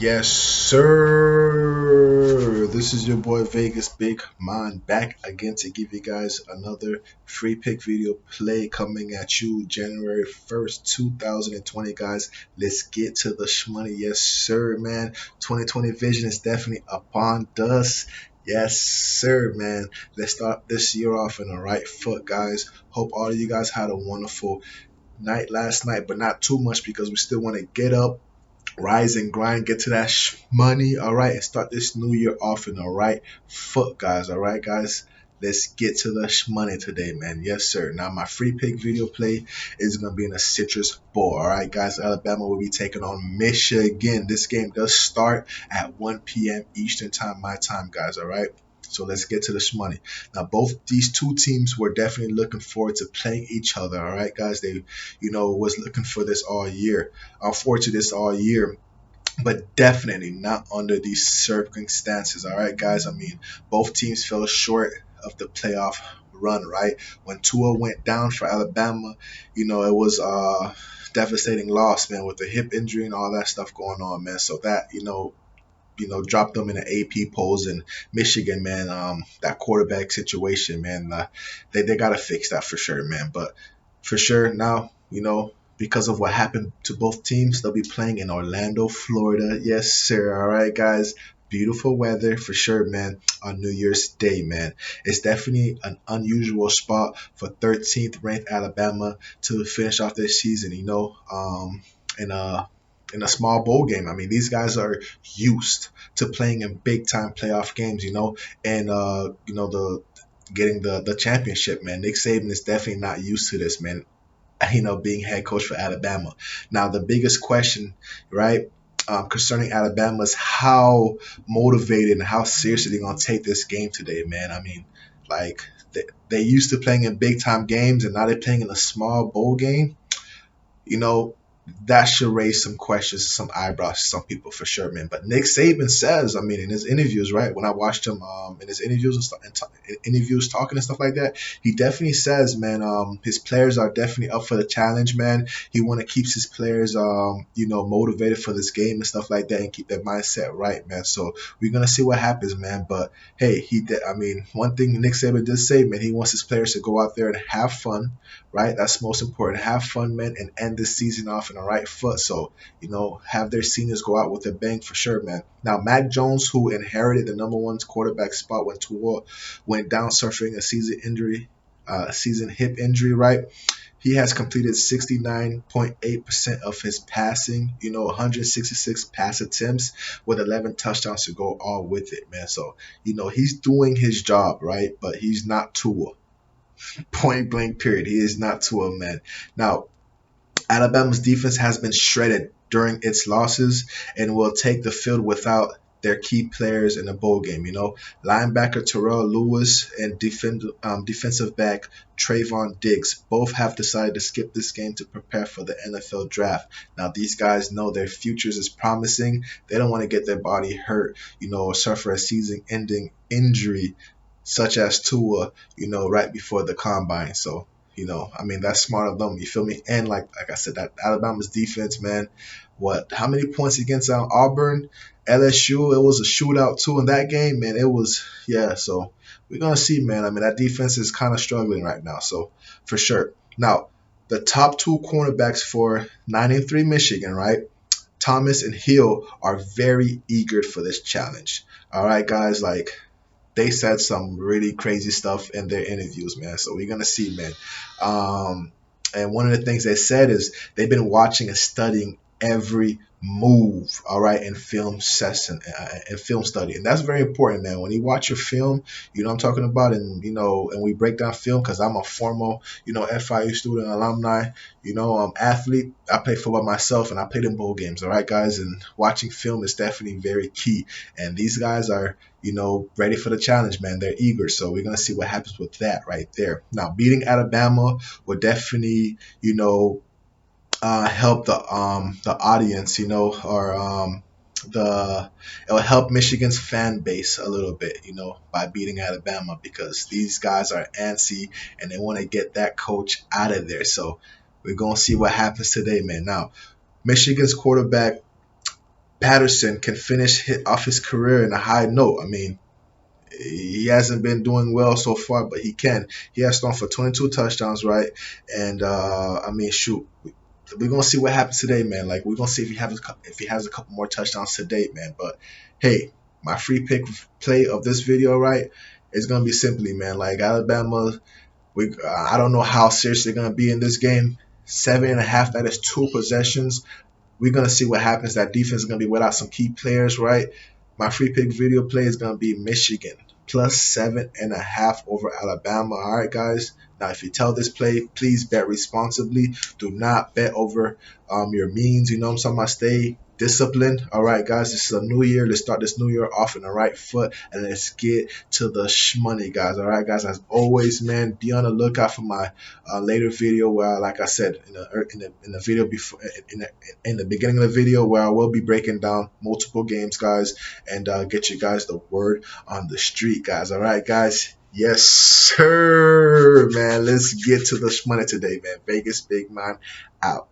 Yes, sir. This is your boy Vegas Big Mon back again to give you guys another free pick video play coming at you January 1st, 2020, guys. Let's get to the shmoney. Yes, sir, man. 2020 vision is definitely upon us. Yes, sir, man. Let's start this year off in the right foot, guys. Hope all of you guys had a wonderful night last night, but not too much because we still want to get up, rise and grind, get to that money, all right, and start this new year off in the right foot, guys. All right, guys. Let's get to the money today, man. Yes, sir. Now, my free pick video play is going to be in a Citrus Bowl. All right, guys. Alabama will be taking on Michigan. This game does start at 1 p.m. Eastern time, my time, guys. All right. So let's get to the money. Now, both these two teams were definitely looking forward to playing each other. All right, guys. They, was looking for this all year. Forward to this all year, but definitely not under these circumstances. All right, guys. I mean, both teams fell short of the playoff run. Right when Tua went down for Alabama, it was devastating loss, man, with the hip injury and all that stuff going on, man. So that dropped them in the AP polls. And Michigan, man, that quarterback situation, man, they got to fix that for sure, man. But for sure now, because of what happened to both teams, they'll be playing in Orlando, Florida. Yes, sir. All right, guys. Beautiful weather for sure, man, on New Year's Day, man. It's definitely an unusual spot for 13th ranked Alabama to finish off their season, in a small bowl game. I mean, these guys are used to playing in big time playoff games, and the getting the championship, man. Nick Saban is definitely not used to this, man. Being head coach for Alabama. Now, the biggest question, right, concerning Alabama is how motivated and how seriously they're gonna take this game today, man. I mean, like they used to playing in big time games, and now they're playing in a small bowl game. You know, that should raise some questions, some eyebrows to some people for sure, man. But Nick Saban says, I mean, in his interviews, right? When I watched him in his interviews and stuff, interviews talking and stuff like that, he definitely says, man, his players are definitely up for the challenge, man. He want to keep his players, motivated for this game and stuff like that, and keep their mindset right, man. So we're gonna see what happens, man. But hey, I mean, one thing Nick Saban did say, man, he wants his players to go out there and have fun, right? That's most important. Have fun, man, and end this season off in the right foot. So, have their seniors go out with a bang for sure, man. Now, Mac Jones, who inherited the number one quarterback spot when Tua went down suffering a season hip injury, right? He has completed 69.8% of his passing, 166 pass attempts with 11 touchdowns to go all with it, man. So, he's doing his job, right? But he's not Tua. Point blank, period. He is not Tua, man. Now, Alabama's defense has been shredded during its losses and will take the field without their key players in the bowl game. Linebacker Terrell Lewis and defensive back Trayvon Diggs both have decided to skip this game to prepare for the NFL draft. Now, these guys know their futures is promising. They don't want to get their body hurt, or suffer a season-ending injury such as Tua, right before the combine. So, I mean, that's smart of them. You feel me? And like I said, that Alabama's defense, man, how many points against Auburn? LSU, it was a shootout too in that game, man. It was, yeah. So we're gonna see, man. I mean, that defense is kind of struggling right now. So for sure. Now, the top two cornerbacks for 9-3 Michigan, right? Thomas and Hill are very eager for this challenge. All right, guys, like they said some really crazy stuff in their interviews, man. So we're gonna see, man. And one of the things they said is they've been watching and studying every move, all right, in film session and film study, and that's very important, man. When you watch your film, what I'm talking about, and and we break down film because I'm a former, FIU student, alumni, athlete. I play football myself, and I played in bowl games, all right, guys. And watching film is definitely very key. And these guys are, ready for the challenge, man. They're eager, so we're gonna see what happens with that right there. Now, beating Alabama will definitely, help the audience, or it'll help Michigan's fan base a little bit, by beating Alabama because these guys are antsy and they want to get that coach out of there. So we're gonna see what happens today, man. Now, Michigan's quarterback Patterson can off his career in a high note. I mean, he hasn't been doing well so far, but he can. He has thrown for 22 touchdowns, right? And I mean, shoot, we're gonna see what happens today, man. Like we're gonna see if he has a couple more touchdowns today, man. But hey, my free pick play of this video, right? It's gonna be simply, man. Like Alabama, I don't know how serious they're gonna be in this game. 7.5. That is 2 possessions. We're gonna see what happens. That defense is gonna be without some key players, right? My free pick video play is gonna be Michigan plus 7.5 over Alabama. All right, guys. Now, if you tell this play, please bet responsibly. Do not bet over your means. You know what I'm talking about? Stay disciplined. All right, guys. This is a new year. Let's start this new year off in the right foot, and let's get to the money, guys. All right, guys. As always, man, be on the lookout for my later video where, like I said in the video before, in the beginning of the video, where I will be breaking down multiple games, guys, and get you guys the word on the street, guys. All right, guys. Yes, sir, man. Let's get to the money today, man. Vegas Big Mon out.